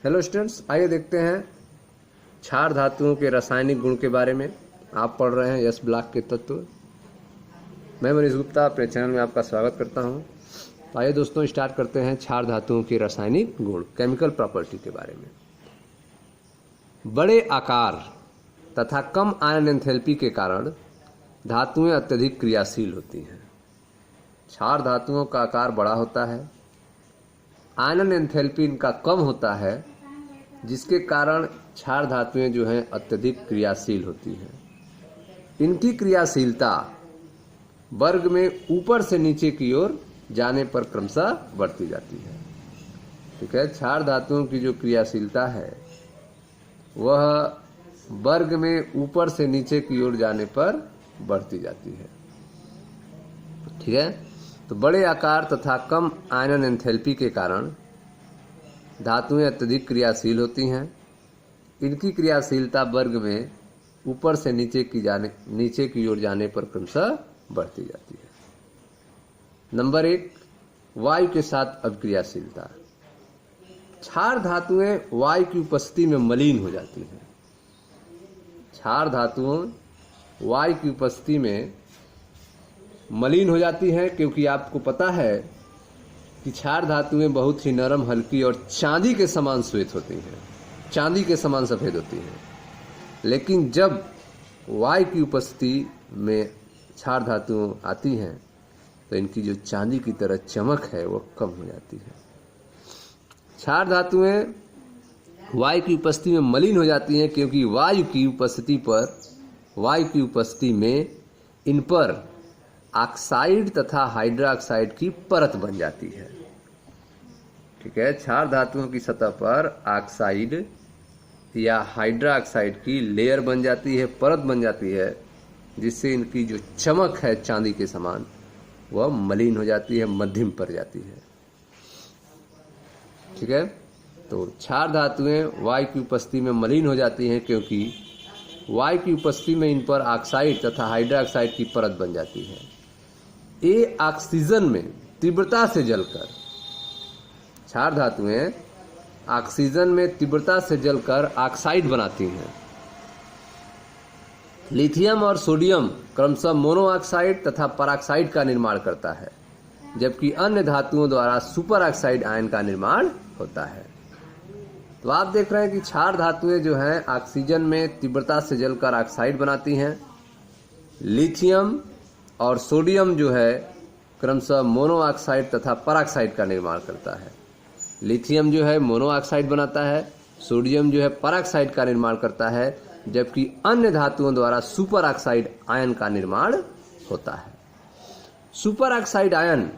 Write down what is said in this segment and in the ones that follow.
Hello students, आइए देखते हैं क्षार धातुओं के रासायनिक गुण के बारे में। आप पढ़ रहे हैं यस ब्लॉक के तत्व। मैं मनीष गुप्ता अपने चैनल में आपका स्वागत करता हूं। तो आइए दोस्तों स्टार्ट करते हैं क्षार धातुओं के रासायनिक गुण, केमिकल प्रॉपर्टी के बारे में। बड़े आकार तथा कम आयन एंथैल्पी के कारण धातुएं अत्यधिक क्रियाशील होती हैं। क्षार धातुओं का आकार बड़ा होता है, आयन एंथैल्पी इनका कम होता है, जिसके कारण क्षार धातुएं जो हैं अत्यधिक क्रियाशील होती हैं। इनकी क्रियाशीलता वर्ग में ऊपर से नीचे की ओर जाने पर क्रमशः बढ़ती जाती है। ठीक है, क्षार धातुओं की जो क्रियाशीलता है वह वर्ग में ऊपर से नीचे की ओर जाने पर बढ़ती जाती है। ठीक है, तो बड़े आकार तथा कम आयन एंथैल्पी के कारण धातुएं अत्यधिक क्रियाशील होती हैं। इनकी क्रियाशीलता वर्ग में ऊपर से नीचे की ओर जाने पर क्रमशः बढ़ती जाती है। नंबर 1, वायु के साथ अभिक्रियाशीलता। क्षार धातुएं वायु की उपस्थिति में मलिन हो जाती हैं। क्षार धातुओं वायु की उपस्थिति में मलिन हो जाती हैं, क्योंकि आपको पता है कि क्षार धातुएं बहुत ही नरम, हल्की और चांदी के समान श्वेत होती हैं, चांदी के समान सफेद होती हैं। लेकिन जब वायु की उपस्थिति में क्षार धातुएं आती हैं तो इनकी जो चांदी की तरह चमक है वो कम हो जाती है। क्षार धातुएं वायु की उपस्थिति में मलिन हो जाती हैं, क्योंकि वायु की उपस्थिति में इन पर ऑक्साइड तथा हाइड्रोक्साइड की परत बन जाती है। ठीक है, क्षार धातुओं की सतह पर ऑक्साइड या हाइड्रोक्साइड की लेयर बन जाती है, परत बन जाती है, जिससे इनकी जो चमक है चांदी के समान वह मलिन हो जाती है, मध्यम पर जाती है। ठीक है, तो क्षार धातुएं वायु की उपस्थिति में मलिन हो जाती हैं, क्योंकि वायु की उपस्थिति में इन पर ऑक्साइड तथा हाइड्रोक्साइड की परत बन जाती है। ये ऑक्सीजन में तीव्रता से जलकर, क्षार धातुएं ऑक्सीजन में तीव्रता से जलकर ऑक्साइड बनाती हैं। लिथियम और सोडियम क्रमशः मोनोऑक्साइड तथा परऑक्साइड का निर्माण करता है, जबकि अन्य धातुओं द्वारा सुपर ऑक्साइड आयन का निर्माण होता है। तो आप देख रहे हैं कि क्षार धातुएं जो हैं ऑक्सीजन में तीव्रता से जलकर ऑक्साइड बनाती हैं। लिथियम और सोडियम जो है क्रमशः मोनोऑक्साइड तथा परऑक्साइड का निर्माण करता है। लिथियम जो है मोनोऑक्साइड बनाता है, सोडियम जो है परऑक्साइड का निर्माण करता है, जबकि अन्य धातुओं द्वारा सुपर ऑक्साइड आयन का निर्माण होता है। सुपर ऑक्साइड आयन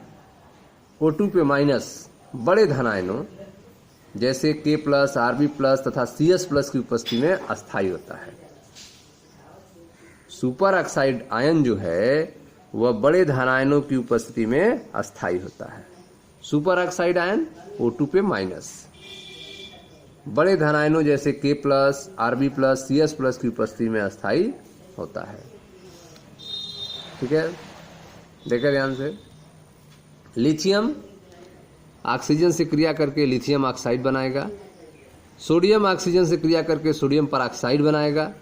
O2 पे माइनस बड़े धन आयनों जैसे K+, Rb+ तथा CS+ की उपस्थिति में अस्थायी होता है। सुपर ऑक्साइड आयन जो है वह बड़े धन आयनों की उपस्थिति में अस्थायी होता है। सुपर ऑक्साइड आयन O2 पे माइनस बड़े धन आयनों जैसे K+, Rb+, CS+ की उपस्थिति में अस्थायी होता है। ठीक है, देखिए ध्यान से। लिथियम ऑक्सीजन से क्रिया करके लिथियम ऑक्साइड बनाएगा, सोडियम ऑक्सीजन से क्रिया करके सोडियम परऑक्साइड बनाएगा,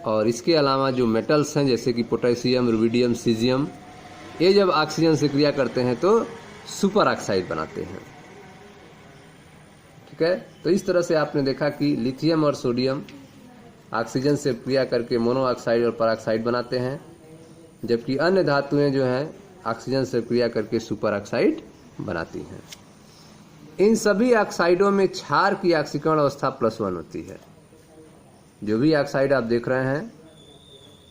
और इसके अलावा जो मेटल्स हैं जैसे कि पोटेशियम, रुबिडियम, सीजियम, ये जब ऑक्सीजन से क्रिया करते हैं तो सुपर ऑक्साइड बनाते हैं। ठीक है, तो इस तरह से आपने देखा कि लिथियम और सोडियम ऑक्सीजन से क्रिया करके मोनोऑक्साइड और परऑक्साइड बनाते हैं, जबकि अन्य धातुएं जो हैं ऑक्सीजन से क्रिया करके सुपर ऑक्साइड बनाती हैं। इन सभी ऑक्साइडों में क्षार की ऑक्सीकरण अवस्था +1 होती है। जो भी ऑक्साइड आप देख रहे हैं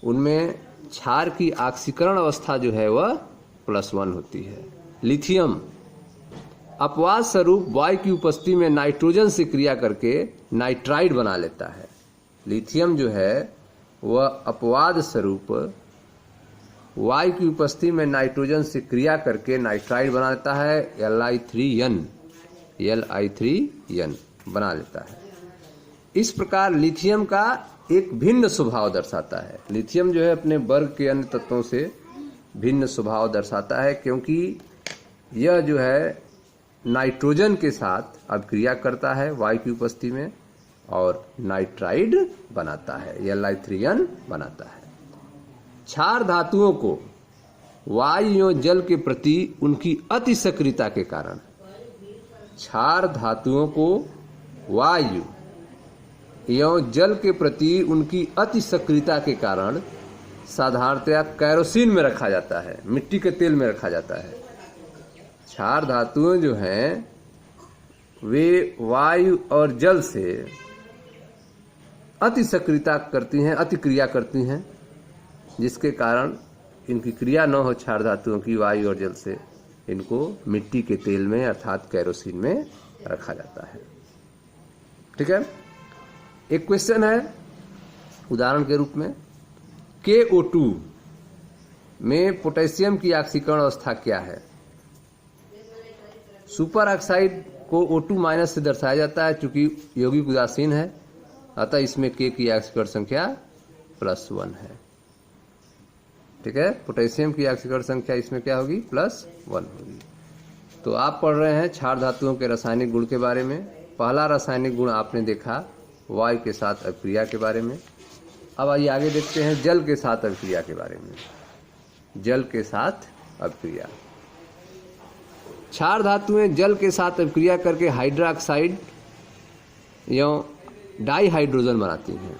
उनमें क्षार की ऑक्सीकरण अवस्था जो है वह +1 होती है। लिथियम अपवाद स्वरूप वायु की उपस्थिति में नाइट्रोजन से क्रिया करके नाइट्राइड बना लेता है। लिथियम जो है वह अपवाद स्वरूप वायु की उपस्थिति में नाइट्रोजन से क्रिया करके नाइट्राइड बना लेता है, Li3n बना लेता है। इस प्रकार लिथियम का एक भिन्न स्वभाव दर्शाता है। लिथियम जो है अपने वर्ग के अन्य तत्वों से भिन्न स्वभाव दर्शाता है, क्योंकि यह जो है नाइट्रोजन के साथ अभिक्रिया करता है वायु की उपस्थिति में और नाइट्राइड बनाता है, Li3n बनाता है। क्षार धातुओं को वायु एवं जल के प्रति उनकी अति सक्रियता के कारण, क्षार धातुओं को वायु एवं जल के प्रति उनकी अति सक्रियता के कारण साधारणतया कैरोसिन में रखा जाता है, मिट्टी के तेल में रखा जाता है। क्षार धातुएं जो हैं वे वायु और जल से अति सक्रियता करती हैं, अति क्रिया करती हैं, जिसके कारण इनकी क्रिया न हो क्षार धातुओं की वायु और जल से, इनको मिट्टी के तेल में अर्थात कैरोसिन में रखा जाता है। ठीक है। एक क्वेश्चन है उदाहरण के रूप में, KO2 में पोटेशियम की ऑक्सीकरण अवस्था क्या है? सुपर ऑक्साइड को O2- से दर्शाया जाता है, चूंकि यौगिक उदासीन है, अतः इसमें K की ऑक्सीकरण संख्या +1 है। ठीक है। पोटेशियम की ऑक्सीकरण संख्या इसमें क्या होगी? +1 होगी। तो आप पढ़ रहे हैं क्षार धातुओं के रासायनिक गुण के बारे में। पहला रासायनिक गुण आपने देखा वायु के साथ अभिक्रिया के बारे में। अब आइए आगे देखते हैं जल के साथ अभिक्रिया के बारे में। जल के साथ अभिक्रिया, क्षार धातुएं जल के साथ अभिक्रिया करके हाइड्रोक्साइड एवं डाईहाइड्रोजन बनाती हैं।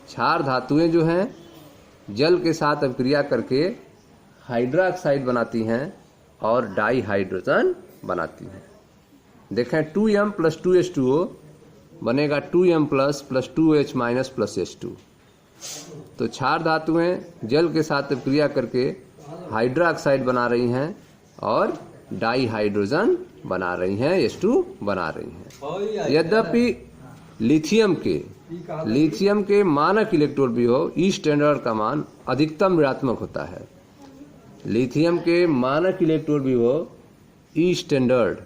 क्षार धातुएं जो हैं जल के साथ अभिक्रिया करके हाइड्रोक्साइड बनाती हैं और डाईहाइड्रोजन बनाती हैं। देखें 2m + 2H2O बनेगा 2m + 2H- H2। तो क्षार धातुएं जल के साथ अभिक्रिया करके हाइड्रोक्साइड बना रही हैं और डाईहाइड्रोजन बना रही हैं, H2 बना रही हैं। यद्यपि लिथियम के मानक इलेक्ट्रोड विभव ई स्टैंडर्ड का मान अधिकतम ऋणात्मक होता है। लिथियम के मानक इलेक्ट्रोड विभव ई स्टैंडर्ड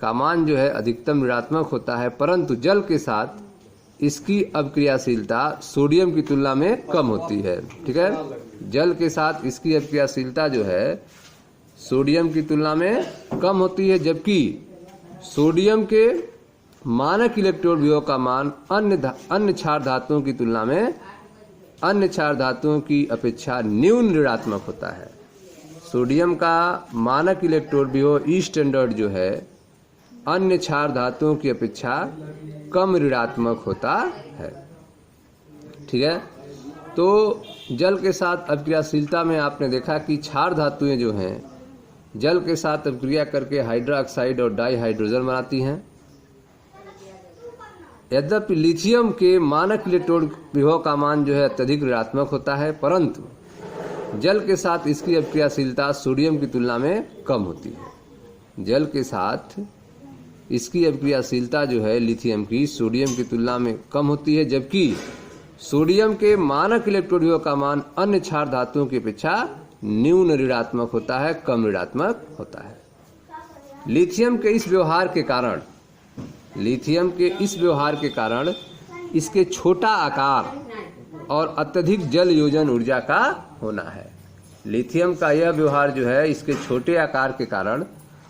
का मान जो है अधिकतम ऋणात्मक होता है, परंतु जल के साथ इसकी अभिक्रियाशीलता सोडियम की तुलना में कम होती है। ठीक है। जल के साथ इसकी अभिक्रियाशीलता जो है सोडियम की तुलना में कम होती है, जबकि सोडियम के मानक इलेक्ट्रोड विभव का मान अन्य क्षार धातुओं की तुलना में अन्य क्षार धातुओं की अपेक्षा न्यून ऋणात्मक होता है। सोडियम का मानक इलेक्ट्रोड विभव ई स्टैंडर्ड जो है अन्य क्षार धातुओं की अपेक्षा कम ऋणात्मक होता है। ठीक है। तो जल के साथ अभिक्रियाशीलता में आपने देखा कि क्षार धातुएं जो हैं जल के साथ अभिक्रिया करके हाइड्रोक्साइड और डाईहाइड्रोजन बनाती हैं। यद्यपि लिथियम के मानक इलेक्ट्रोड विभव का मान जो है अत्यधिक ऋणात्मक होता है, परंतु जल के साथ इसकी अभिक्रियाशीलता सोडियम की तुलना में कम होती है। जल के साथ इसकी अभिक्रियाशीलता जो है लिथियम की सोडियम की तुलना में कम होती है, जबकि सोडियम के मानक इलेक्ट्रोड विभव का मान अन्य क्षार धातुओं की अपेक्षा न्यून ऋणात्मक होता है, कम ऋणात्मक होता है। लिथियम के इस व्यवहार के कारण इसके छोटा आकार और अत्यधिक जल योजन ऊर्जा का होना है। लिथियम का यह व्यवहार जो है इसके छोटे आकार के कारण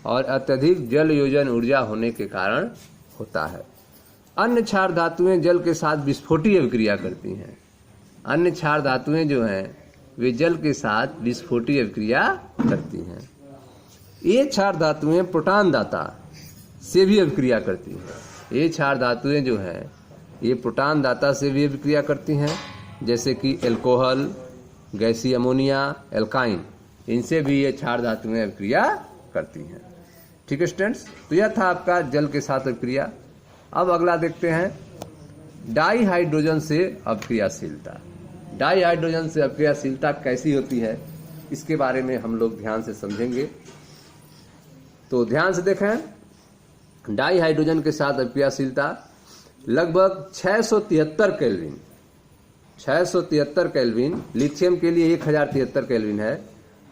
और अत्यधिक जल योजन ऊर्जा होने के कारण होता है। अन्य क्षार धातुएं जल के साथ विस्फोटी अभिक्रिया करती हैं। अन्य क्षार धातुएं जो हैं वे जल के साथ विस्फोटी अभिक्रिया करती हैं। ये क्षार धातुएं प्रोटॉन दाता से भी अभिक्रिया करती हैं। ये क्षार धातुएं जो हैं ये प्रोटॉन दाता से भी अभिक्रिया करती हैं, जैसे कि एल्कोहल, गैसीय अमोनिया, एल्काइन, इनसे भी ये क्षार धातुएं अभिक्रिया करती हैं। ठीक है स्टूडेंट्स, तो यह था आपका जल के साथ अभिक्रिया। अब अगला देखते हैं डाईहाइड्रोजन से अभिक्रियाशीलता। डाईहाइड्रोजन से अभिक्रियाशीलता कैसी होती है इसके बारे में हम लोग ध्यान से समझेंगे। तो ध्यान से देखें, डाईहाइड्रोजन के साथ अभिक्रियाशीलता लगभग 673 केल्विन, लिथियम के लिए 1073 केल्विन है,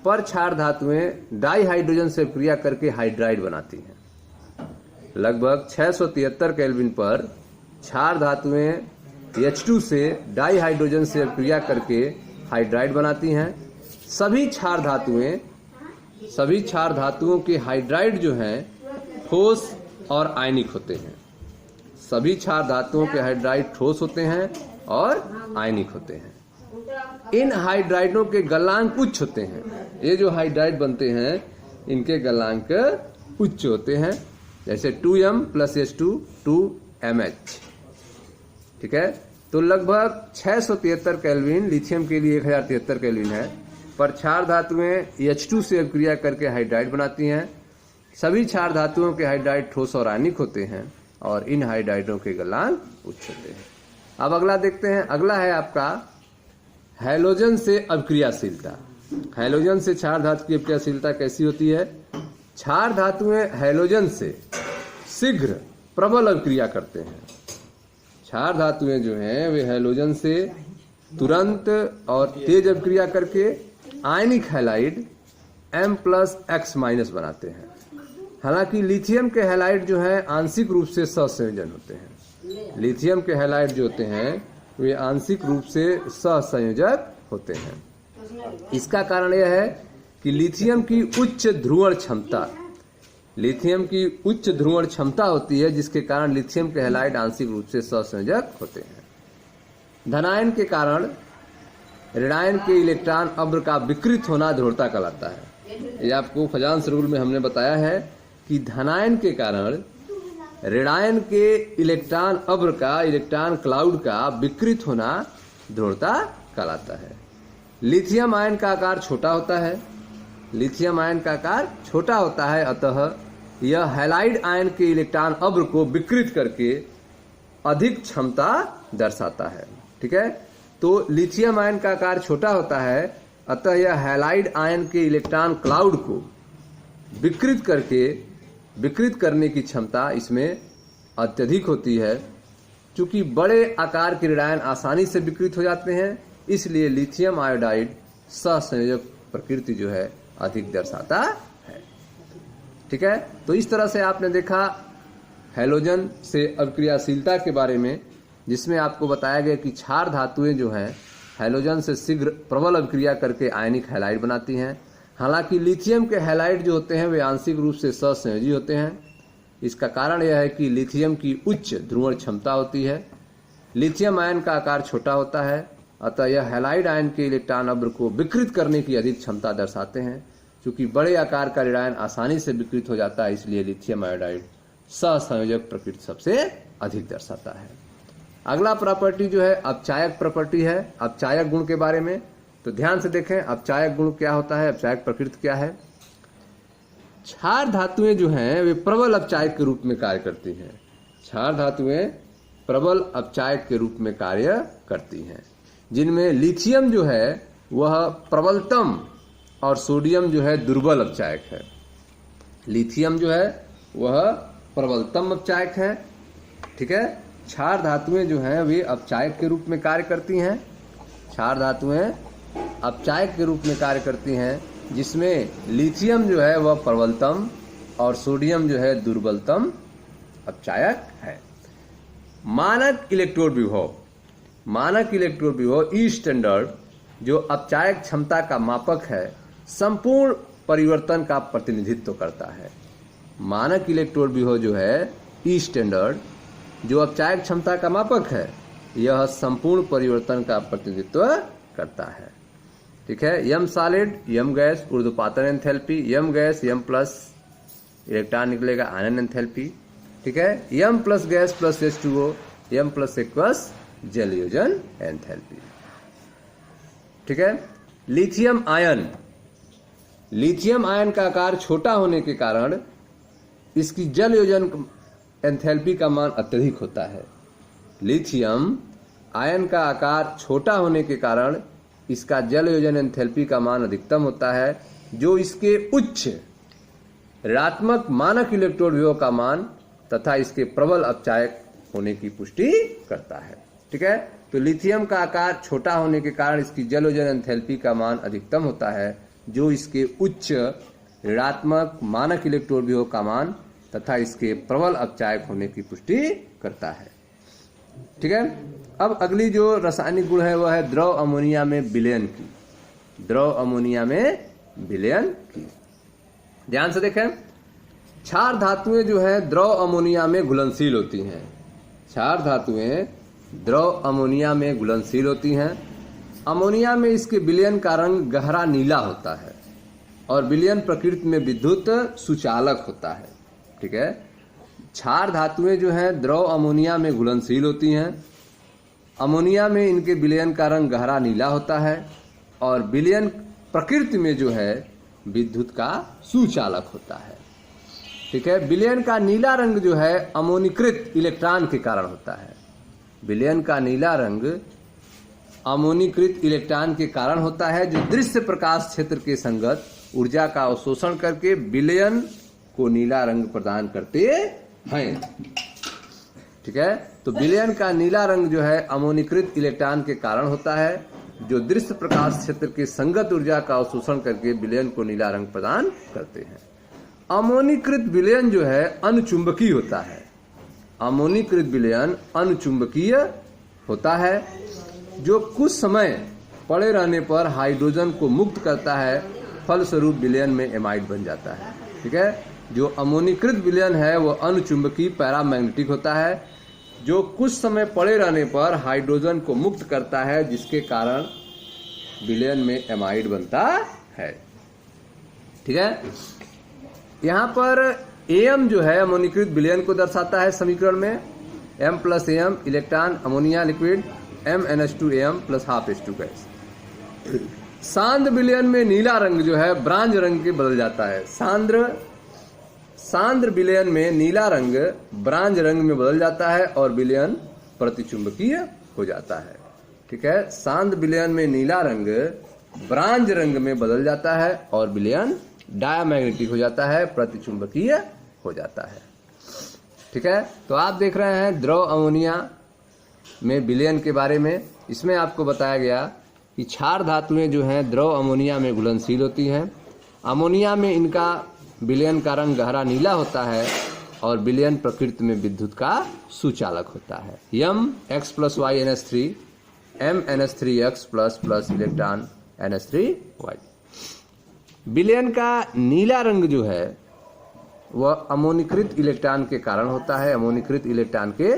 पर क्षार धातुएं डाईहाइड्रोजन से अभिक्रिया करके हाइड्राइड बनाती हैं। लगभग 673 केल्विन पर क्षार धातुएं H2 से डाईहाइड्रोजन से अभिक्रिया करके हाइड्राइड बनाती हैं। सभी क्षार धातुओं के हाइड्राइड जो हैं ठोस और आयनिक होते हैं। सभी क्षार धातुओं के हाइड्राइड ठोस होते हैं और आयनिक होते हैं। इन हाइड्राइडों के गलनांक उच्च होते हैं। ये जो हाइड्राइड बनते हैं इनके गलनांक उच्च होते हैं, जैसे 2m + H2 2mH। ठीक है, तो लगभग 673 केल्विन लिथियम के लिए 1073 केल्विन है, पर क्षार धातुएं H2 से अभिक्रिया करके हाइड्राइड बनाती हैं। सभी क्षार धातुओं के हाइड्राइड ठोस और आयनिक होते हैं और इन हाइड्राइडों के गलनांक उच्च होते हैं। अब अगला देखते हैं। अगला है आपका हैलोजन से अभिक्रियाशीलता। हैलोजन से क्षार धातु की अभिक्रियाशीलता कैसी होती है? क्षार धातुएं हैलोजन से शीघ्र प्रबल अभिक्रिया करते हैं। क्षार धातुएं जो हैं वे हैलोजन से तुरंत और तेज अभिक्रिया करके आयनिक हैलाइड M+X- बनाते हैं। हालांकि लिथियम के हैलाइड जो है आंशिक रूप से सहसंयोजन होते हैं। लिथियम के हैलाइड जो होते हैं वे आंशिक रूप से सहसंयोजक होते हैं। इसका कारण यह है कि लिथियम की उच्च ध्रुवण क्षमता होती है, जिसके कारण लिथियम के हैलाइड आंशिक रूप से सहसंयोजक होते हैं। धनायन के कारण ऋणायन के इलेक्ट्रॉन अब्र का विकृत होना ध्रुवता कहलाता है। ये आपको फजांस रूल में हमने बताया है कि धनायन के कारण ऋणायन के इलेक्ट्रॉन अब्र का, इलेक्ट्रॉन क्लाउड का विकृत होना ध्रुवता कहलाता है। लिथियम आयन का आकार छोटा होता है। लिथियम आयन का आकार छोटा होता है, अतः यह हैलाइड आयन के इलेक्ट्रॉन अब्र को विकृत करके अधिक क्षमता दर्शाता है। ठीक है, तो लिथियम आयन का आकार छोटा होता है, अतः यह हैलाइड आयन के इलेक्ट्रॉन क्लाउड को विकृत करने की क्षमता इसमें अत्यधिक होती है। चूंकि बड़े आकार के ऋणायन आसानी से विकृत हो जाते हैं, इसलिए लिथियम आयोडाइड सहसंयोजक प्रकृति जो है अधिक दर्शाता है। ठीक है, तो इस तरह से आपने देखा हैलोजन से अभिक्रियाशीलता के बारे में, जिसमें आपको बताया गया कि क्षार धातुएं जो हैं हैलोजन से शीघ्र प्रबल अभिक्रिया करके आयनिक हैलाइड बनाती हैं। हालांकि लिथियम के हैलाइड जो होते हैं वे आंशिक रूप से सहसंयोजी होते हैं। इसका कारण यह है कि लिथियम की उच्च ध्रुवण क्षमता होती है। लिथियम आयन का आकार छोटा होता है, अतः यह हैलाइड आयन के इलेक्ट्रॉन अब्र को विकृत करने की अधिक क्षमता दर्शाते हैं। क्योंकि बड़े आकार का ऋणायन आसानी से विकृत हो जाता है, इसलिए लिथियम आयोडाइड सहसंयोजक प्रकृति सबसे अधिक दर्शाता है। अगला प्रॉपर्टी जो है अपचायक प्रॉपर्टी है। अपचायक गुण के बारे में तो ध्यान से देखें, अपचायक गुण क्या होता है, अपचायक प्रकृति क्या है। क्षार धातुएं जो हैं वे प्रबल अपचायक के रूप में कार्य करती हैं। क्षार धातुएं प्रबल अपचायक के रूप में कार्य करती हैं, जिनमें लिथियम जो है वह प्रबलतम और सोडियम जो है दुर्बल अपचायक है। लिथियम जो है वह प्रबलतम अपचायक है। ठीक है, क्षार धातुएं जो हैं वे अपचायक के रूप में कार्य करती हैं। क्षार धातुएं अपचायक के रूप में कार्य करती हैं, जिसमें लिथियम जो है वह प्रबलतम और सोडियम जो है दुर्बलतम अपचायक है। मानक इलेक्ट्रोड विभव, मानक इलेक्ट्रोड विभव ई स्टैंडर्ड जो अपचायक क्षमता का मापक है, संपूर्ण परिवर्तन का प्रतिनिधित्व करता है। मानक इलेक्ट्रोड विभव जो है ई स्टैंडर्ड जो अपचायक क्षमता का मापक है, यह संपूर्ण परिवर्तन का प्रतिनिधित्व करता है। ठीक है, यम सॉलिड, यम गैस, ऊर्ध्वपातन एंथैल्पी, यम गैस, यम प्लस इलेक्ट्रॉन निकलेगा आयन एंथैल्पी। ठीक है, यम प्लस गैस प्लस H2O, यम प्लस एक्वस जलयोजन एंथैल्पी। ठीक है, लिथियम आयन, लिथियम आयन का आकार छोटा होने के कारण इसकी जलयोजन एंथैल्पी का मान अत्यधिक होता है। लिथियम आयन का आकार छोटा होने के कारण इसका जलयोजन एंथैल्पी का मान अधिकतम होता है, जो इसके उच्च ऋणात्मक मानक इलेक्ट्रोड विभव का मान तथा इसके प्रबल अपचायक होने की पुष्टि करता है। ठीक है, तो लिथियम का आकार छोटा होने के कारण इसकी जलयोजन एंथैल्पी का मान अधिकतम होता है, जो इसके उच्च ऋणात्मक मानक इलेक्ट्रोड विभव का मान तथा इसके प्रबल अपचायक होने की पुष्टि करता है। ठीक है, अब अगली जो रासायनिक गुण है वह है द्रव अमोनिया में विलयन की। द्रव अमोनिया में विलयन की ध्यान से देखें, क्षार धातुएं जो है द्रव अमोनिया में घुलनशील होती हैं। क्षार धातुएं द्रव अमोनिया में घुलनशील होती हैं। अमोनिया में इसके विलयन का रंग गहरा नीला होता है और विलयन प्रकृति में विद्युत सुचालक होता है। ठीक है, क्षार धातुएं जो हैं द्रव अमोनिया में घुलनशील होती हैं। अमोनिया में इनके विलयन का रंग गहरा नीला होता है और विलयन प्रकृति में जो है विद्युत का सुचालक होता है। ठीक है, विलयन का नीला रंग जो है अमोनीकृत इलेक्ट्रॉन के कारण होता है। विलयन का नीला रंग अमोनीकृत इलेक्ट्रॉन के कारण होता है, जो दृश्य प्रकाश क्षेत्र के संगत ऊर्जा का अवशोषण करके विलयन को नीला रंग प्रदान करते हैं। ठीक है, तो विलयन का नीला रंग जो है अमोनीकृत इलेक्ट्रॉन के कारण होता है, जो दृश्य प्रकाश क्षेत्र के संगत ऊर्जा का अवशोषण करके विलयन को नीला रंग प्रदान करते हैं। अमोनीकृत विलयन जो है अनुचुंबकीय होता है। अमोनीकृत विलयन अनुचुंबकीय होता है, जो कुछ समय पड़े रहने पर हाइड्रोजन को मुक्त करता है, फलस्वरूप विलयन में एमाइड बन जाता है। ठीक है, जो अमोनीकृत विलयन है वह अनुचुंबकीय पैरामैग्नेटिक होता है, जो कुछ समय पड़े रहने पर हाइड्रोजन को मुक्त करता है, जिसके कारण विलयन में एमाइड बनता है। ठीक है, यहाँ पर एम जो है अमोनीकृत विलयन को दर्शाता है समीकरण में। M + Am electron ammonia liquid MnH2Am + ½ H2 gas. सांद्र विलयन में नीला रंग जो है ब्रांज रंग के बदल जाता है। सांद्र विलयन में नीला रंग ब्रांज रंग में बदल जाता है और विलयन प्रतिचुंबकीय हो जाता है। ठीक है, सांद्र विलयन में नीला रंग ब्रांज रंग में बदल जाता है और विलयन डायामैग्नेटिक हो जाता है, प्रतिचुंबकीय हो जाता है। ठीक है, तो आप देख रहे हैं द्रव अमोनिया में विलयन के बारे में। इसमें आपको बताया गया कि क्षार धातुएं जो हैं द्रव अमोनिया में घुलनशील होती हैं। अमोनिया में इनका विलयन का रंग गहरा नीला होता है और विलयन प्रकृति में विद्युत का सुचालक होता है। X + Y NH3 MnH3X++ electron NH3Y। विलयन का नीला रंग जो है वह अमोनीकृत इलेक्ट्रॉन के कारण होता है। अमोनीकृत इलेक्ट्रॉन के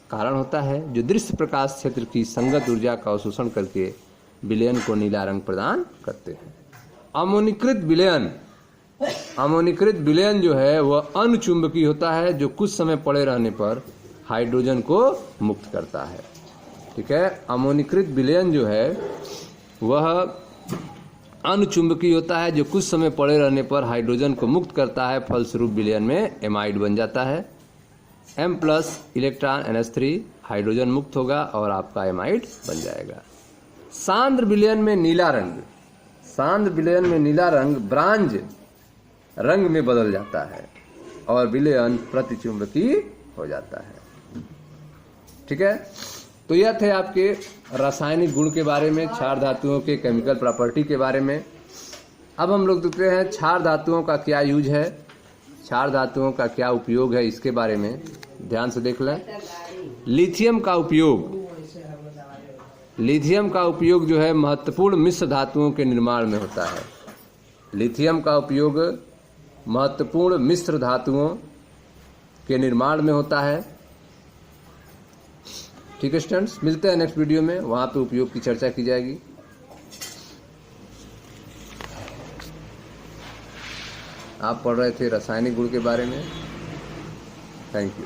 कारण होता है, जो दृश्य प्रकाश क्षेत्र की संगत ऊर्जा का अवशोषण करके विलयन को नीला रंग प्रदान करते हैं। अमोनीकृत विलयन जो है वह अनुचुंबकीय होता है, जो कुछ समय पड़े रहने पर हाइड्रोजन को मुक्त करता है। ठीक है, अमोनीकृत विलयन जो है वह अनुचुंबकीय होता है, जो कुछ समय पड़े रहने पर हाइड्रोजन को मुक्त करता है, फलस्वरूप विलयन में एमाइड बन जाता है। M+ इलेक्ट्रॉन NH3 हाइड्रोजन मुक्त होगा और आपका एमाइड बन जाएगा। सांद्र विलयन में नीला रंग ब्रांज रंग में बदल जाता है और विलयन प्रतिचुंबकीय हो जाता है। ठीक है, तो यह थे आपके रासायनिक गुण के बारे में, क्षार धातुओं के केमिकल प्रॉपर्टी के बारे में। अब हम लोग देखते हैं क्षार धातुओं का क्या यूज है, क्षार धातुओं का क्या उपयोग है, इसके बारे में ध्यान से देख लें। लिथियम का उपयोग जो है महत्वपूर्ण मिश्र धातुओं के निर्माण में होता है। लिथियम का उपयोग महत्वपूर्ण मिश्र धातुओं के निर्माण में होता है। ठीक है स्टूडेंट्स, मिलते हैं नेक्स्ट वीडियो में, वहां पे उपयोग की चर्चा की जाएगी। आप पढ़ रहे थे रासायनिक गुण के बारे में। Thank you.